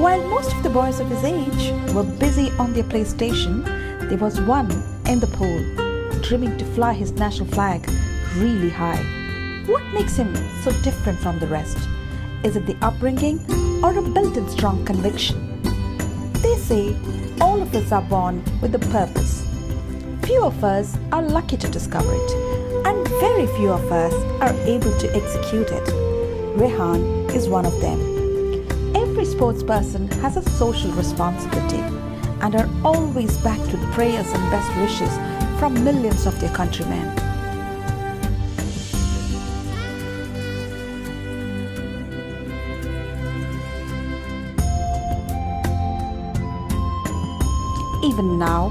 While most of the boys of his age were busy on their PlayStation, there was one in the pool, dreaming to fly his national flag really high. What makes him so different from the rest? Is it the upbringing or a built-in strong conviction? They say all of us are born with a purpose. Few of us are lucky to discover it, and very few of us are able to execute it. Rehan is one of them. Every sportsperson has a social responsibility and are always backed with prayers and best wishes from millions of their countrymen. Even now,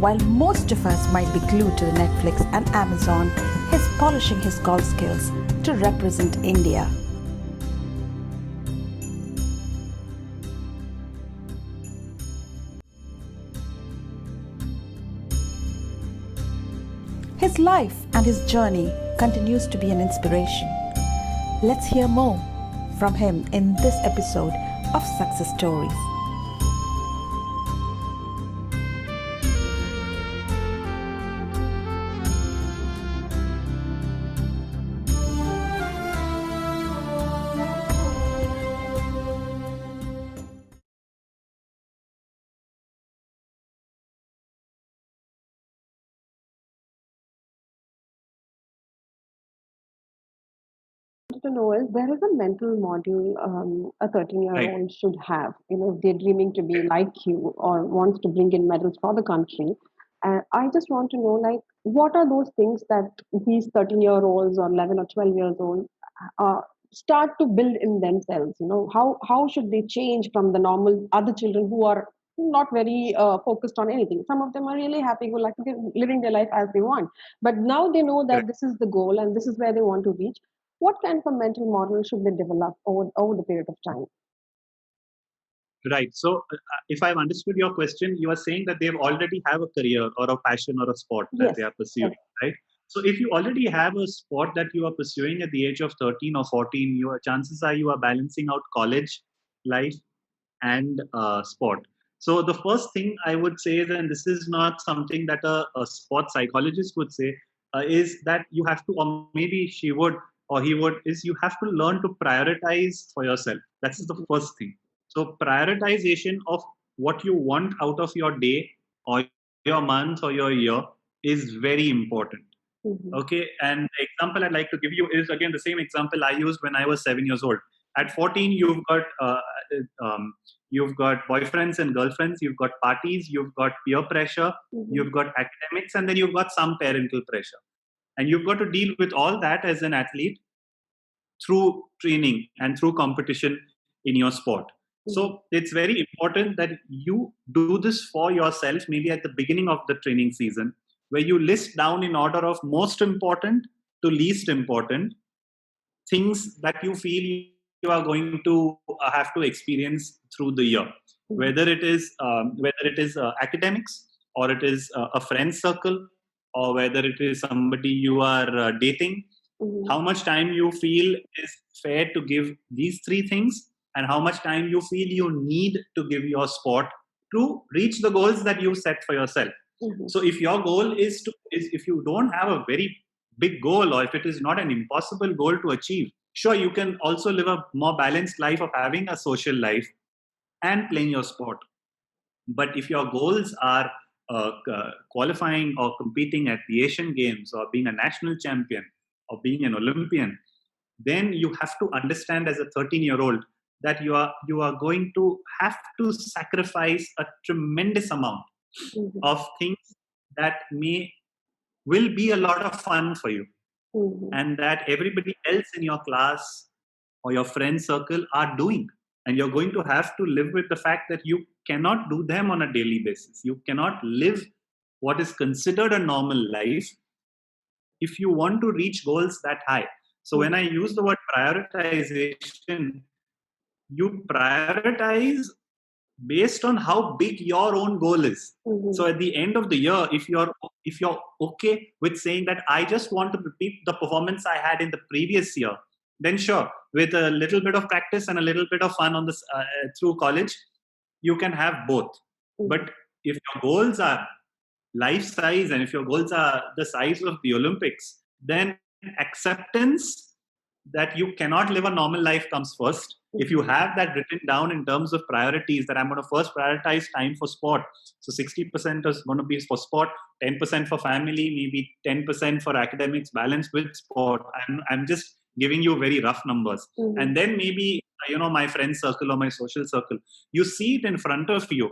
while most of us might be glued to Netflix and Amazon, he's polishing his golf skills to represent India. His life and his journey continues to be an inspiration. Let's hear more from him in this episode of Success Stories. To know is there is a mental module a 13-year-old Right. should have. If they're dreaming to be like you or wants to bring in medals for the country. I just want to know, like, what are those things that these 13-year-olds or 11 or 12 years old uh, start to build in themselves? How should they change from the normal other children who are not very focused on anything? Some of them are really happy-go-lucky, they're living their life as they want. But now they know that Correct. this is the goal and this is where they want to reach. What kind of a mental model should they develop over the period of time? Right. So, if I've understood your question, you are saying that they already have a career or a passion or a sport that Yes, they are yes. pursuing, right? So, if you already have a sport that you are pursuing at the age of 13 or 14, your chances are you are balancing out college life and sport. So, the first thing I would say, and this is not something that a sports psychologist would say, is that you have to, or maybe she would or he would, is you have to learn to prioritize for yourself. That's the first thing. So prioritization of what you want out of your day or your month or your year is very important. Mm-hmm. Okay, and the example I'd like to give you is again the same example I used when I was 7 years old. At 14, you've got boyfriends and girlfriends, you've got parties, you've got peer pressure, Mm-hmm. you've got academics, and then you've got some parental pressure, and you've got to deal with all that as an athlete through training and through competition in your sport. So it's very important that you do this for yourself, maybe at the beginning of the training season, where you list down in order of most important to least important things that you feel you are going to have to experience through the year, whether it is academics, or it is a friend circle, or whether it is somebody you are dating. Mm-hmm. How much time you feel is fair to give these three things, and how much time you feel you need to give your sport to reach the goals that you set for yourself. Mm-hmm. So if your goal is if you don't have a very big goal, or if it is not an impossible goal to achieve, sure, you can also live a more balanced life of having a social life and playing your sport. But if your goals are qualifying or competing at the Asian Games, or being a national champion, or being an Olympian, then you have to understand as a 13-year-old that you are going to have to sacrifice a tremendous amount Mm-hmm. of things that will be a lot of fun for you, Mm-hmm. and that everybody else in your class or your friend circle are doing, and you're going to have to live with the fact that you cannot do them on a daily basis. You cannot live what is considered a normal life if you want to reach goals that high. So when I use the word prioritization, you prioritize based on how big your own goal is. Mm-hmm. So at the end of the year, if you're okay with saying that I just want to repeat the performance I had in the previous year, then sure, with a little bit of practice and a little bit of fun on this through college, you can have both. But if your goals are life size and if your goals are the size of the Olympics, then acceptance that you cannot live a normal life comes first. If you have that written down in terms of priorities, that I'm going to first prioritize time for sport. So 60% is going to be for sport, 10% for family, maybe 10% for academics, balanced with sport. I'm just giving you very rough numbers. And then maybe, my friend circle or my social circle, you see it in front of you.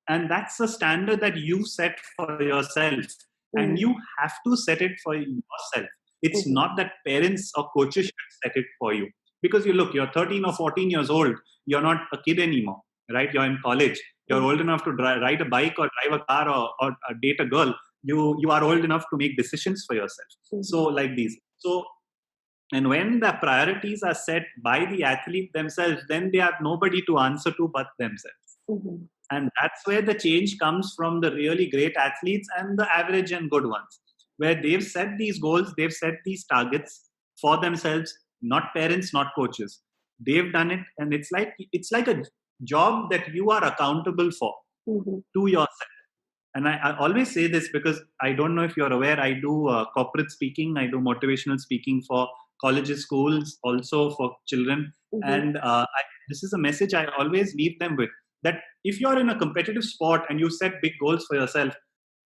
And that's a standard that you set for yourself. And you have to set it for yourself. It's not that parents or coaches should set it for you. Because you're 13 or 14 years old. You're not a kid anymore, right? You're in college. You're old enough to ride a bike or drive a car or date a girl. You are old enough to make decisions for yourself. So like these. So, and when the priorities are set by the athlete themselves, then they have nobody to answer to but themselves. And that's where the change comes from the really great athletes and the average and good ones, where they've set these goals, they've set these targets for themselves, not parents, not coaches. They've done it, and it's like a job that you are accountable for to yourself. And I always say this because I don't know if you're aware, I do corporate speaking, I do motivational speaking for colleges, schools, also for children. And this is a message I always leave them with, that if you're in a competitive sport and you set big goals for yourself,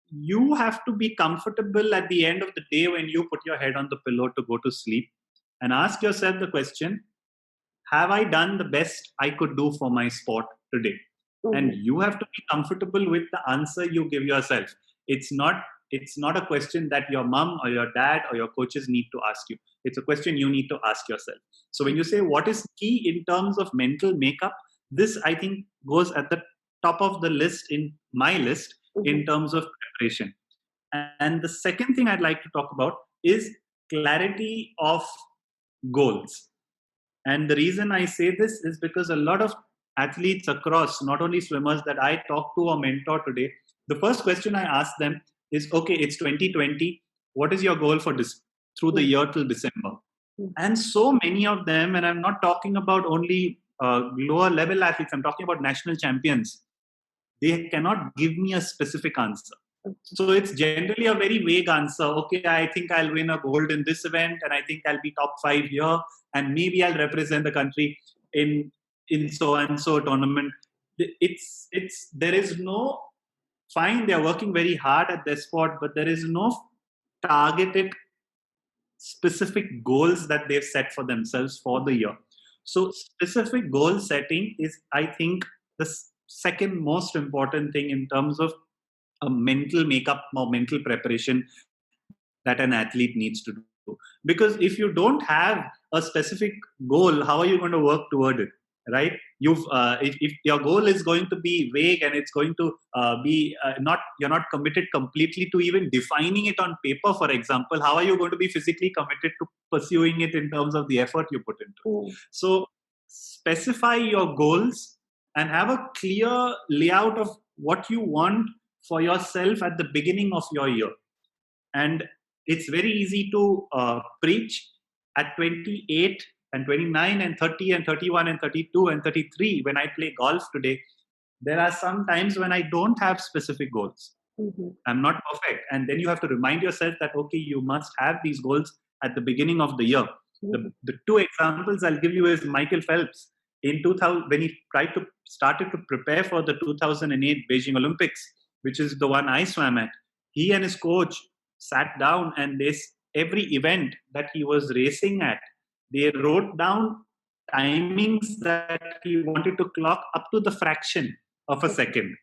you have to be comfortable at the end of the day when you put your head on the pillow to go to sleep and ask yourself the question, have I done the best I could do for my sport today? And you have to be comfortable with the answer you give yourself. It's not a question that your mom or your dad or your coaches need to ask you. It's a question you need to ask yourself. So when you say what is key in terms of mental makeup, this I think goes at the top of the list in my list in terms of preparation. And the second thing I'd like to talk about is clarity of goals. And the reason I say this is because a lot of athletes across, not only swimmers that I talk to or mentor today, the first question I ask them is, okay, it's 2020. What is your goal for this through the year till December? And so many of them, and I'm not talking about only lower level athletes, I'm talking about national champions. They cannot give me a specific answer. So it's generally a very vague answer. Okay, I think I'll win a gold in this event, and I think I'll be top 5 here, and maybe I'll represent the country in so and so tournament. There is no, fine, they're working very hard at their sport, but there is no targeted specific goals that they've set for themselves for the year. So specific goal setting is, I think, the second most important thing in terms of a mental makeup or mental preparation that an athlete needs to do. Because if you don't have a specific goal, how are you going to work toward it, right? If your goal is going to be vague and it's going to you're not committed completely to even defining it on paper, for example, how are you going to be physically committed to pursuing it in terms of the effort you put into it? So specify your goals and have a clear layout of what you want for yourself at the beginning of your year. And it's very easy to preach at 28 and 29 and 30 and 31 and 32 and 33. When I play golf today, there are some times when I don't have specific goals. I'm not perfect. And then you have to remind yourself that, okay, you must have these goals at the beginning of the year. The two examples I'll give you is Michael Phelps. In 2000, when he started to prepare for the 2008 Beijing Olympics, which is the one I swam at, he and his coach sat down and every event that he was racing at, they wrote down timings that he wanted to clock up to the fraction of a second.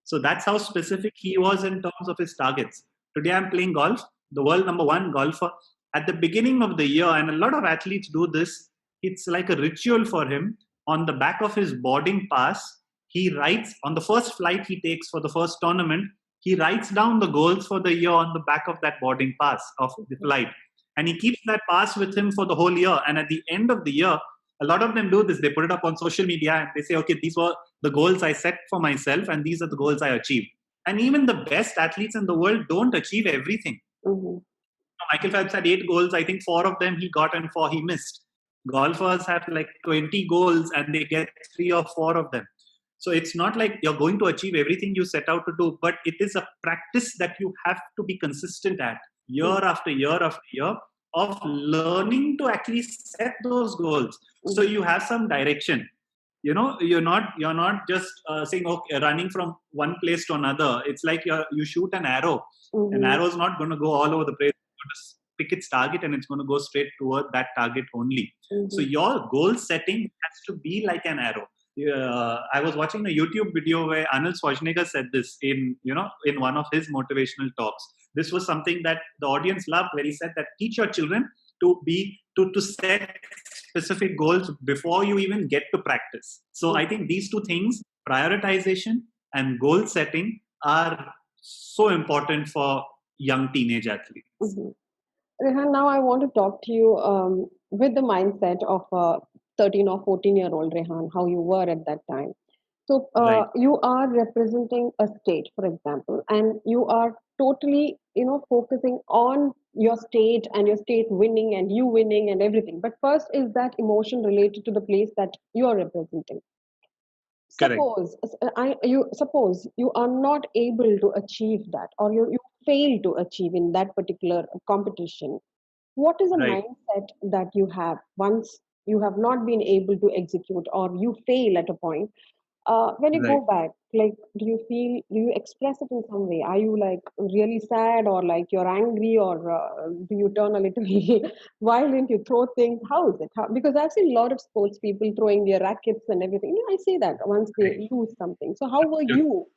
So that's how specific he was in terms of his targets. Today I'm playing golf, the world number 1 golfer. At the beginning of the year, and a lot of athletes do this, it's like a ritual for him. On the back of his boarding pass, he writes, on the first flight he takes for the first tournament, he writes down the goals for the year on the back of that boarding pass of the flight. And he keeps that pass with him for the whole year. And at the end of the year, a lot of them do this. They put it up on social media and they say, okay, these were the goals I set for myself and these are the goals I achieved. And even the best athletes in the world don't achieve everything. Michael Phelps had 8 goals. I think 4 of them he got and 4 he missed. golfers have like 20 goals and they get 3 or 4 of them. So it's not like you're going to achieve everything you set out to do, but it is a practice that you have to be consistent at year after year after year, of learning to actually set those goals. So you have some direction. You're not just saying, okay, running from one place to another. It's like you shoot an arrow. An arrow is not going to go all over the place. It's going to pick its target and it's going to go straight toward that target only. So your goal setting has to be like an arrow. I was watching a YouTube video where Arnold Schwarzenegger said this in one of his motivational talks. This was something that the audience loved, where he said that teach your children to set specific goals before you even get to practice. So I think these two things, prioritization and goal setting, are so important for young teenage athletes. Rehan, now I want to talk to you with the mindset of a 13 or 14-year-old Rehan, how you were at that time. So Right. you are representing a state, for example, and you are totally, focusing on your state and your state winning and you winning and everything. But first is that emotion related to the place that you are representing. Correct. Suppose you are not able to achieve that, or you fail to achieve in that particular competition. What is the Right. mindset that you have once you have not been able to execute or you fail at a point? When you Right. go back, like, do you express it in some way? Are you like really sad, or like you're angry, or do you turn a little violent? You throw things. How is it? Because I've seen a lot of sports people throwing their rackets and everything. I see that once Right. they lose something. So how were you?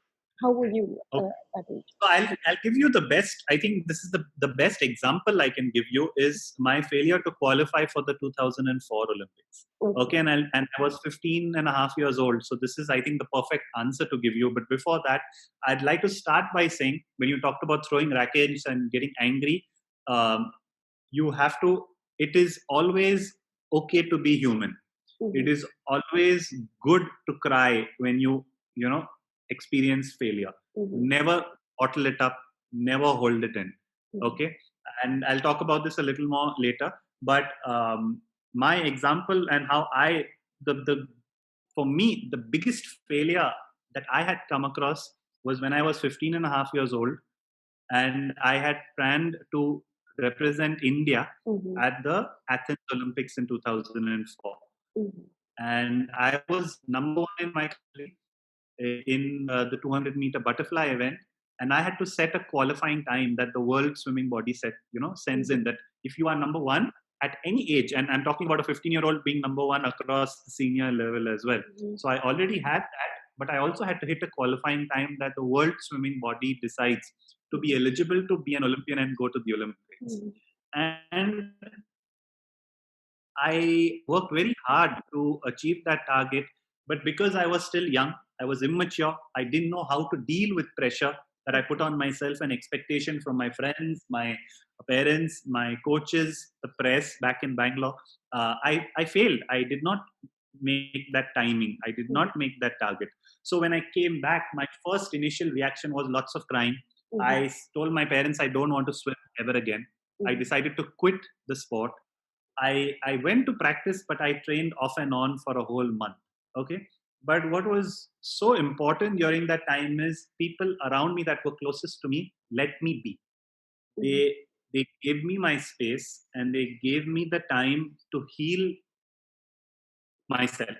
How were you Okay. at age? So I'll give you the best. I think this is the best example I can give you is my failure to qualify for the 2004 Olympics. Okay, and I was 15 and a half years old. So this is, I think, the perfect answer to give you. But before that, I'd like to start by saying, when you talked about throwing rackets and getting angry, you have to. It is always okay to be human. It is always good to cry when you experience failure. Never bottle it up, never hold it in. Okay, and I'll talk about this a little more later. But my example and how for me, the biggest failure that I had come across was when I was 15 and a half years old, and I had planned to represent India at the Athens Olympics in 2004. And I was number one in my country in the 200-meter butterfly event, and I had to set a qualifying time that the world swimming body sends in, that if you are number one at any age, and I'm talking about a 15-year-old being number one across the senior level as well. So I already had that, but I also had to hit a qualifying time that the world swimming body decides to be eligible to be an Olympian and go to the Olympics. And I worked very hard to achieve that target, but because I was still young, I was immature, I didn't know how to deal with pressure that I put on myself and expectation from my friends, my parents, my coaches, the press back in Bangalore. I failed. I did not make that timing. I did not make that target. So when I came back, my first initial reaction was lots of crying. I told my parents I don't want to swim ever again. I decided to quit the sport. I went to practice, but I trained off and on for a whole month. Okay. But what was so important during that time is people around me that were closest to me let me be. They gave me my space and they gave me the time to heal myself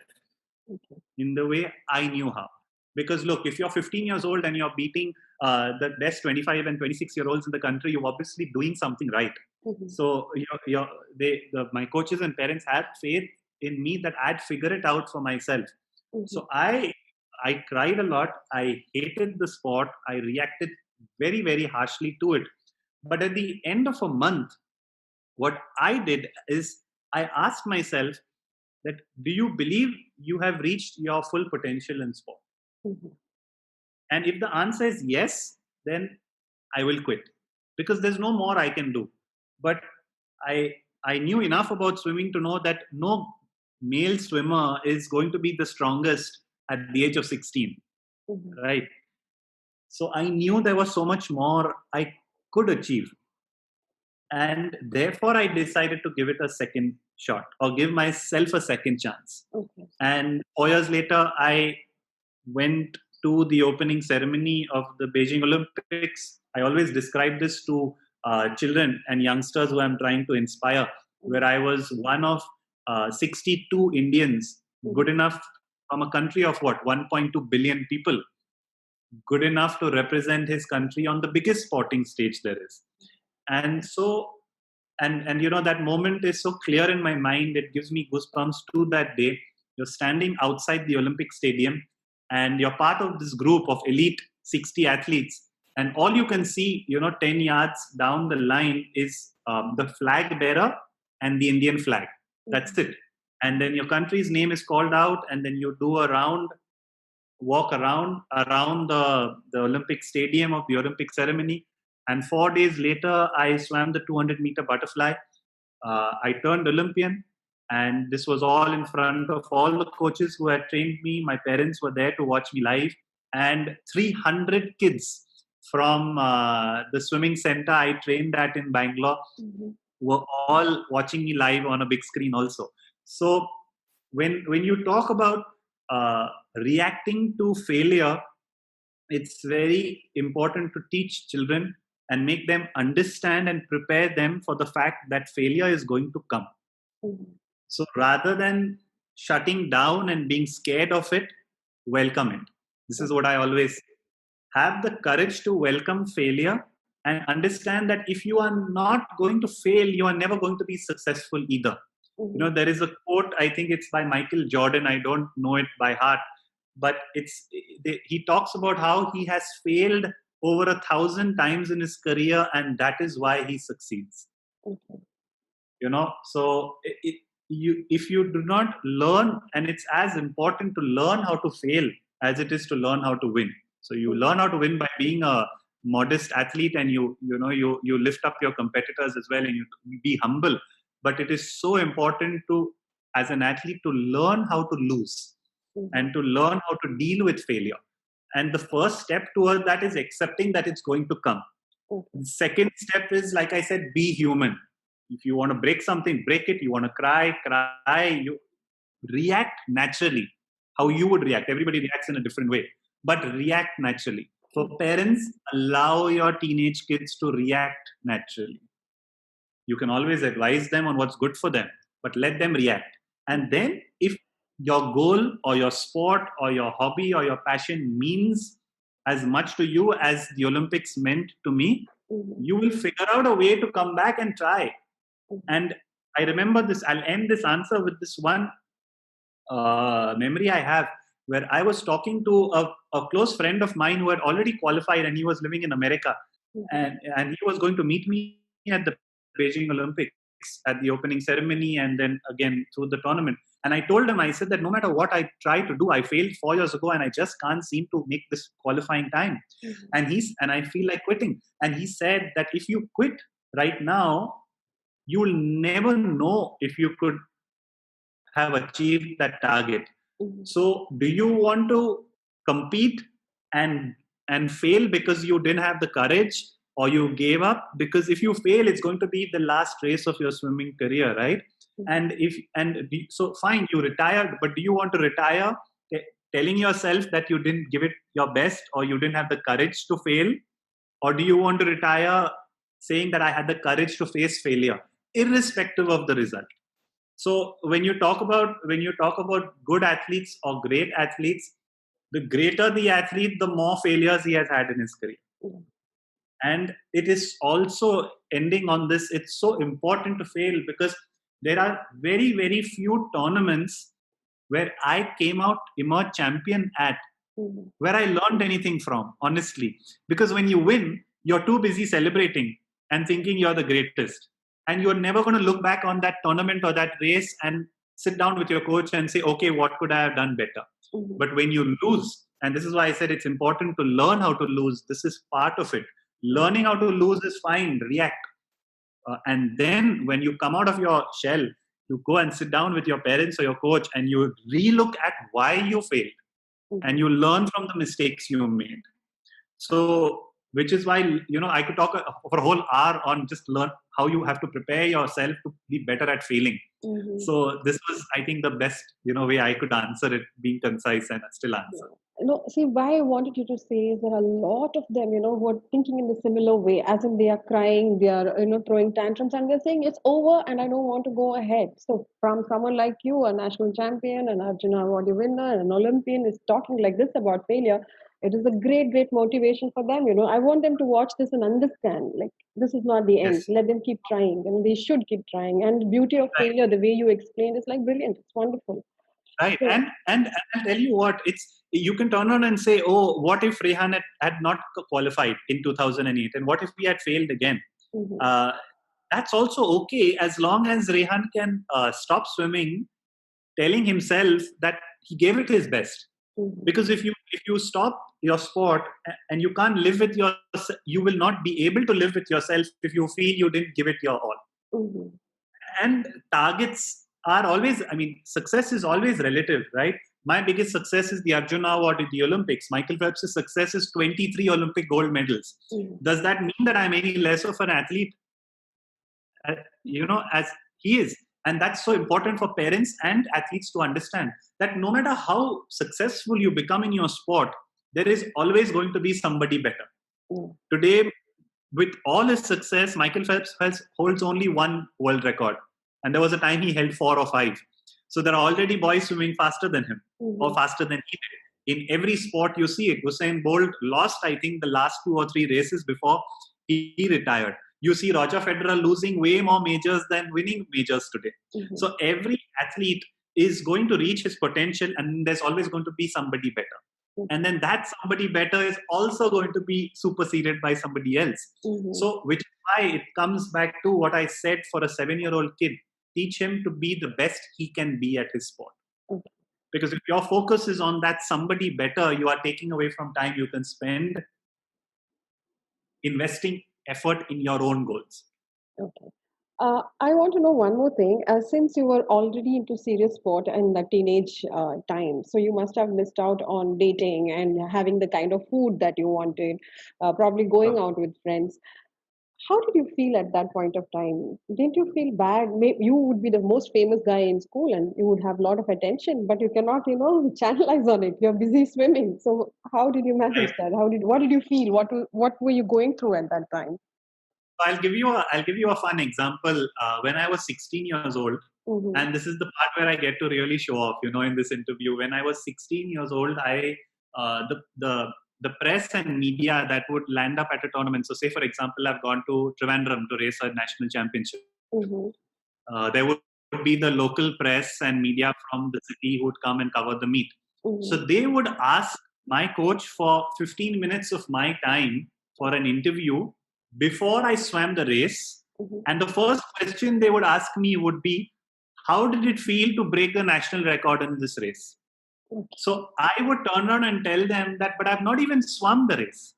in the way I knew how. Because look, if you're 15 years old and you're beating the best 25 and 26-year-olds in the country, you're obviously doing something right. So my coaches and parents had faith in me that I'd figure it out for myself. So I cried a lot. I hated the sport. I reacted very, very harshly to it. But at the end of a month, what I did is I asked myself that, do you believe you have reached your full potential in sport? And if the answer is yes, then I will quit, because there's no more I can do. But I knew enough about swimming to know that no male swimmer is going to be the strongest at the age of 16, right? So I knew there was so much more I could achieve. And therefore, I decided to give it a second shot or give myself a second chance. Okay. And 4 years later, I went to the opening ceremony of the Beijing Olympics. I always describe this to children and youngsters who I'm trying to inspire, where I was one of 62 Indians, good enough from a country of 1.2 billion people, good enough to represent his country on the biggest sporting stage there is. And so, and you know, that moment is so clear in my mind, it gives me goosebumps to that day. You're standing outside the Olympic Stadium and you're part of this group of elite 60 athletes. And all you can see, 10 yards down the line is the flag bearer and the Indian flag. That's it. And then your country's name is called out, and then you do a round, walk around the Olympic Stadium of the Olympic ceremony. And 4 days later, I swam the 200-meter butterfly. I turned Olympian, and this was all in front of all the coaches who had trained me. My parents were there to watch me live, and 300 kids from the swimming center I trained at in Bangalore were all watching me live on a big screen also. So when you talk about reacting to failure, it's very important to teach children and make them understand and prepare them for the fact that failure is going to come. So rather than shutting down and being scared of it, welcome it. This is what I always say. Have the courage to welcome failure and understand that if you are not going to fail, you are never going to be successful either. There is a quote, I think it's by Michael Jordan. I don't know it by heart, but he talks about how he has failed over 1,000 times in his career, and that is why he succeeds. So if you do not learn, and it's as important to learn how to fail as it is to learn how to win. So you learn how to win by being a modest athlete, and you lift up your competitors as well, and you be humble. But it is so important to, as an athlete, to learn how to lose and to learn how to deal with failure. And the first step towards that is accepting that it's going to come. The second step is, like I said, be human. If you want to break something, break it. You want to cry. You react naturally, how you would react. Everybody reacts in a different way, but react naturally. For parents, allow your teenage kids to react naturally. You can always advise them on what's good for them, but let them react. And then if your goal or your sport or your hobby or your passion means as much to you as the Olympics meant to me, you will figure out a way to come back and try. And I remember this, I'll end this answer with this one memory I have, where I was talking to a close friend of mine who had already qualified, and he was living in America. And he was going to meet me at the Beijing Olympics at the opening ceremony and then again through the tournament. And I told him, I said that no matter what I try to do, I failed 4 years ago and I just can't seem to make this qualifying time. And I feel like quitting. And he said that if you quit right now, you will never know if you could have achieved that target. So do you want to compete and fail because you didn't have the courage, or you gave up? Because if you fail, it's going to be the last race of your swimming career, right? So fine, you retired, but do you want to retire telling yourself that you didn't give it your best, or you didn't have the courage to fail? Or do you want to retire saying that I had the courage to face failure, irrespective of the result? So when you talk about good athletes or great athletes, the greater the athlete, the more failures he has had in his career. And it is also, ending on this, it's so important to fail, because there are very, very few tournaments where I came out emerged champion at, where I learned anything from, honestly. Because when you win, you're too busy celebrating and thinking you're the greatest. And you're never going to look back on that tournament or that race and sit down with your coach and say, okay, what could I have done better? But when you lose, and this is why I said it's important to learn how to lose. This is part of it. Learning how to lose is fine, react. And then when you come out of your shell, you go and sit down with your parents or your coach and you relook at why you failed. And you learn from the mistakes you made. So which is why, I could talk for a whole hour on just learn how you have to prepare yourself to be better at failing. So this was, I think, the best, way I could answer it, being concise and still answer. No, see, why I wanted you to say is there are a lot of them, who are thinking in the similar way, as in they are crying, they are, throwing tantrums, and they're saying it's over and I don't want to go ahead. So from someone like you, a national champion, an Arjuna Awardee winner, an Olympian, is talking like this about failure, it is a great, great motivation for them. I want them to watch this and understand, like, this is not the end. Yes. Let them keep trying, and they should keep trying. And the beauty of Right. failure, the way you explained, is like brilliant. It's wonderful. Right. So, And I'll tell you what, you can turn around and say, oh, what if Rehan had not qualified in 2008? And what if we had failed again? That's also okay, as long as Rehan can stop swimming, telling himself that he gave it his best. Because if you stop your sport and you can't live with you will not be able to live with yourself if you feel you didn't give it your all. And targets are always, success is always relative, right? My biggest success is the Arjuna Award at the Olympics. Michael Phelps' success is 23 Olympic gold medals. Does that mean that I'm any less of an athlete, as he is? And that's so important for parents and athletes to understand, that no matter how successful you become in your sport, there is always going to be somebody better. Today, with all his success, Michael Phelps holds only one world record. And there was a time he held 4 or 5. So there are already boys swimming faster than him or faster than he did. In every sport, you see it. Usain Bolt lost, I think, the last 2 or 3 races before he retired. You see Roger Federer losing way more majors than winning majors today. So every athlete is going to reach his potential, and there's always going to be somebody better. And then that somebody better is also going to be superseded by somebody else. So, which is why it comes back to what I said for a 7-year-old kid. Teach him to be the best he can be at his sport. Because if your focus is on that somebody better, you are taking away from time you can spend investing effort in your own goals. Okay. I want to know one more thing. Since you were already into serious sport and the teenage time, so you must have missed out on dating and having the kind of food that you wanted, probably going out with friends. How did you feel at that point of time? Didn't you feel bad? You would be the most famous guy in school and you would have a lot of attention, but you cannot, channelize on it. You're busy swimming. So how did you manage that? What did you feel? What were you going through at that time? I'll give you a fun example. When I was 16 years old, and this is the part where I get to really show off, in this interview. When I was 16 years old, the press and media that would land up at a tournament. So say, for example, I've gone to Trivandrum to race a national championship. There would be the local press and media from the city who would come and cover the meet. So they would ask my coach for 15 minutes of my time for an interview before I swam the race. And the first question they would ask me would be, how did it feel to break the national record in this race? So I would turn around and tell them that, but I've not even swum the race.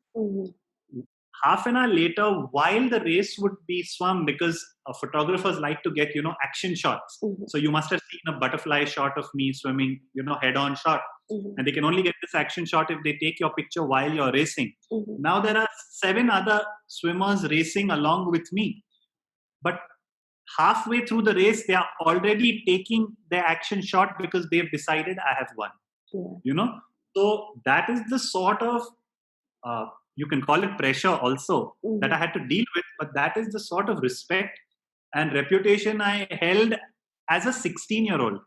Half an hour later, while the race would be swum, because photographers like to get, action shots. So you must have seen a butterfly shot of me swimming, head-on shot. And they can only get this action shot if they take your picture while you're racing. Now there are 7 other swimmers racing along with me. But halfway through the race, they are already taking their action shot because they've decided I have won. So that is the sort of, you can call it pressure also, that I had to deal with. But that is the sort of respect and reputation I held as a 16-year-old.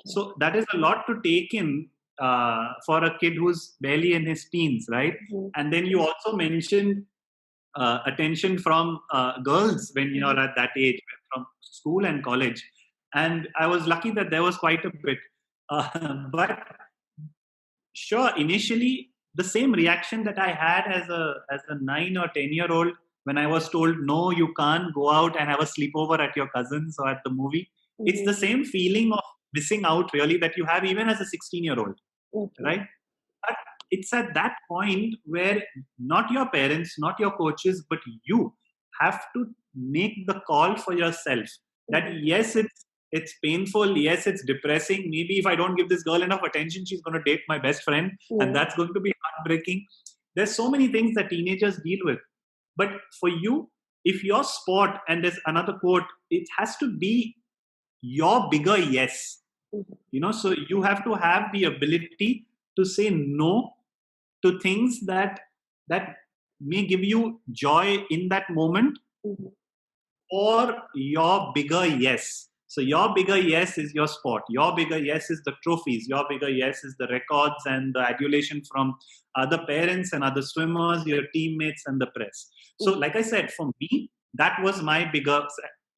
So that is a lot to take in for a kid who's barely in his teens, right? And then you also mentioned attention from girls when you're at that age, from school and college. And I was lucky that there was quite a bit. But sure, initially, the same reaction that I had as a 9 or 10-year-old when I was told, no, you can't go out and have a sleepover at your cousin's or at the movie. It's the same feeling of missing out, really, that you have even as a 16-year-old, right? But it's at that point where not your parents, not your coaches, but you have to make the call for yourself that yes, it's painful. Yes, it's depressing. Maybe if I don't give this girl enough attention, she's going to date my best friend, and that's going to be heartbreaking. There's so many things that teenagers deal with. But for you, if your sport, and there's another quote, it has to be your bigger yes. So you have to have the ability to say no to things that may give you joy in that moment, or your bigger yes. So your bigger yes is your sport. Your bigger yes is the trophies. Your bigger yes is the records and the adulation from other parents and other swimmers, your teammates and the press. So like I said, for me, that was my bigger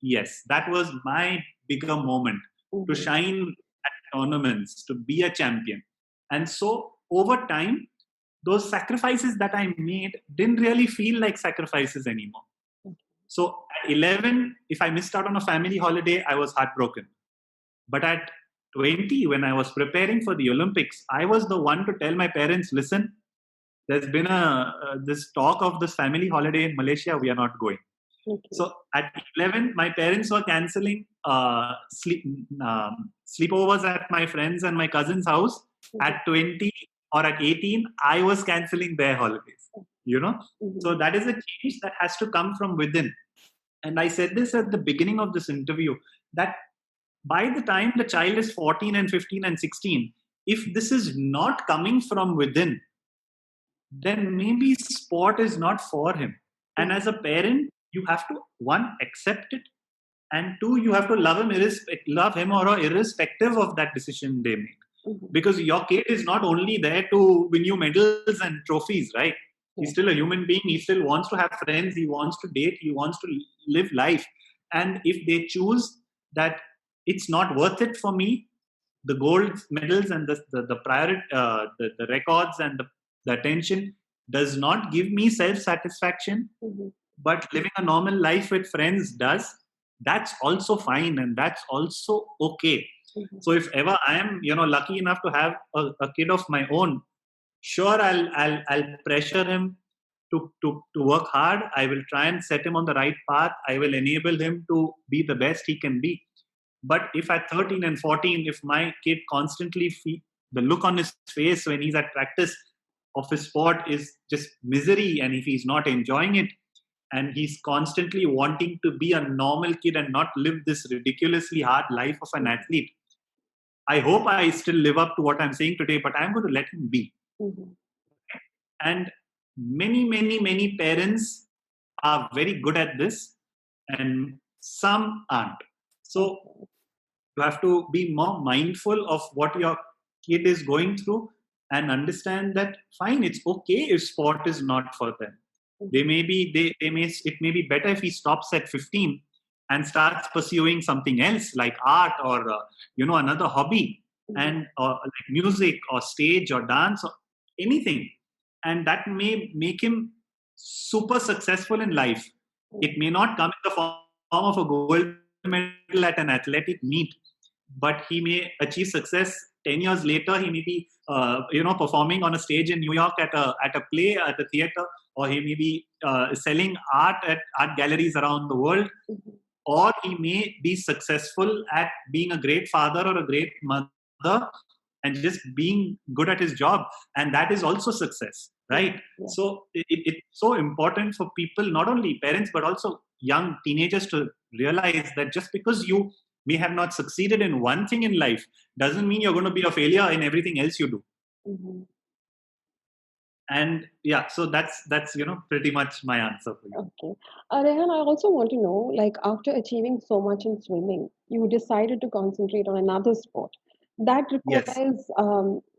yes. That was my bigger moment to shine at tournaments, to be a champion. And so over time, those sacrifices that I made didn't really feel like sacrifices anymore. So at 11, if I missed out on a family holiday, I was heartbroken. But at 20, when I was preparing for the Olympics, I was the one to tell my parents, listen, there's been this talk of this family holiday in Malaysia, we are not going. So at 11, my parents were cancelling sleepovers at my friends and my cousin's house. At 20 or at 18, I was cancelling their holidays. So that is a change that has to come from within. And I said this at the beginning of this interview, that by the time the child is 14 and 15 and 16, if this is not coming from within, then maybe sport is not for him. And as a parent, you have to, one, accept it, and two, you have to love him or her irrespective of that decision they make. Because your kid is not only there to win you medals and trophies, right? He's still a human being. He still wants to have friends. He wants to date. He wants to live life. And if they choose that it's not worth it for me, the gold medals and the priority, the records and the attention does not give me self-satisfaction, but living a normal life with friends does, that's also fine, and that's also okay. So if ever I am, lucky enough to have a kid of my own, sure, I'll pressure him to work hard. I will try and set him on the right path. I will enable him to be the best he can be. But if at 13 and 14, if my kid constantly the look on his face when he's at practice of his sport is just misery, and if he's not enjoying it, and he's constantly wanting to be a normal kid and not live this ridiculously hard life of an athlete, I hope I still live up to what I'm saying today, but I'm going to let him be. And many parents are very good at this, and some aren't. So you have to be more mindful of what your kid is going through and understand that fine, it's okay if sport is not for them. It may be better if he stops at 15 and starts pursuing something else like art or another hobby, and like music or stage or dance or anything, and that may make him super successful in life. It may not come in the form of a gold medal at an athletic meet, but he may achieve success 10 years later. He may be performing on a stage in New York at a play at a theater, or he may be selling art at art galleries around the world, or he may be successful at being a great father or a great mother and just being good at his job, and that is also success, right? So it's so important for people, not only parents but also young teenagers, to realize that just because you may have not succeeded in one thing in life doesn't mean you're going to be a failure in everything else you do. And so that's pretty much my answer for you. Okay. Rehan, I also want to know, like, after achieving so much in swimming, you decided to concentrate on another sport. That requires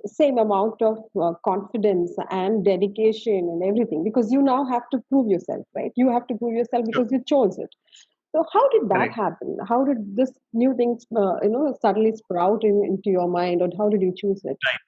same amount of confidence and dedication and everything, because you now have to prove yourself, right? You have to prove yourself because you chose it. So how did that happen? How did this new thing, suddenly sprout into your mind, or how did you choose it? Right.